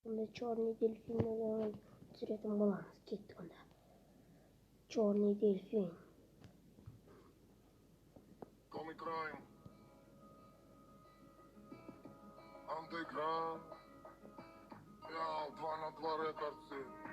Onda черный дельфин называют цветом голландский. Onda черный дельфин. Comic Crime. Underground. Ja, 2 na 2 rekordsy.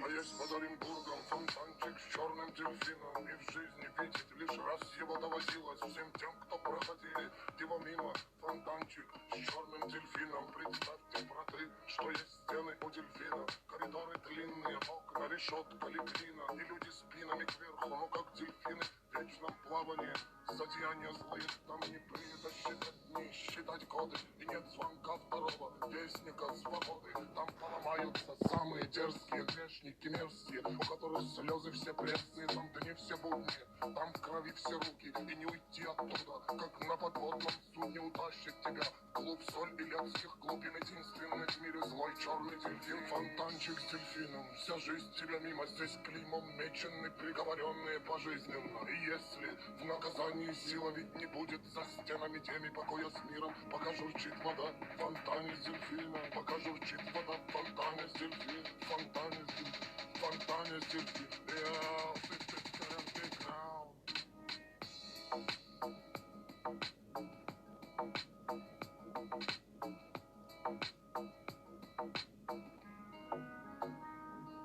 А есть под Оренбургом фонтанчик с черным дельфином. И в жизни видеть лишь раз его доводилось всем тем, кто проходили его мимо. Фонтанчик с черным дельфином. Представьте, браты, что есть стены у дельфина. Коридоры длинные, окна, решетка, лепнина. И люди спинами кверху, ну как дельфины в вечном плавании. Зодеяния злые, там не принято считать дни, считать годы. И нет звонка второго вестника свободы. Там поломаются самые дерзкие грешники мерзкие, у которых слезы все пресные, там дни все будние, там в крови все руки, и не уйти оттуда, как на подводном судне утащит тебя в клуб соль и летских глубин. Единственный в мире злой черный дельфин, фонтанчик с дельфином. Вся жизнь тебя мимо, здесь клеймом мечены, приговоренные пожизненно. И если в наказании сила ведь не будет за стенами теми покоя с миром, пока журчит вода в фонтане с дельфином, пока журчит вода в фонтане с дельфином, в фонтане с дельфином, в фонтане с дельфином. Yeah,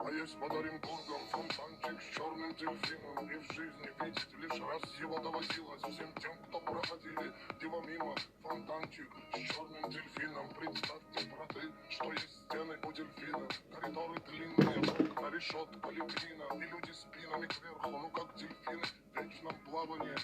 А есть под Оренбургом фонтанчик с черным дельфином. И в жизни видеть лишь раз его доводилось всем тем, кто проходили его мимо. Фонтанчик с черным дельфином. Представьте, браты, что есть стены у дельфина. Коридоры длинные, окна, решетка, лепнина. И люди спинами кверху, ну как дельфины в вечном плавании.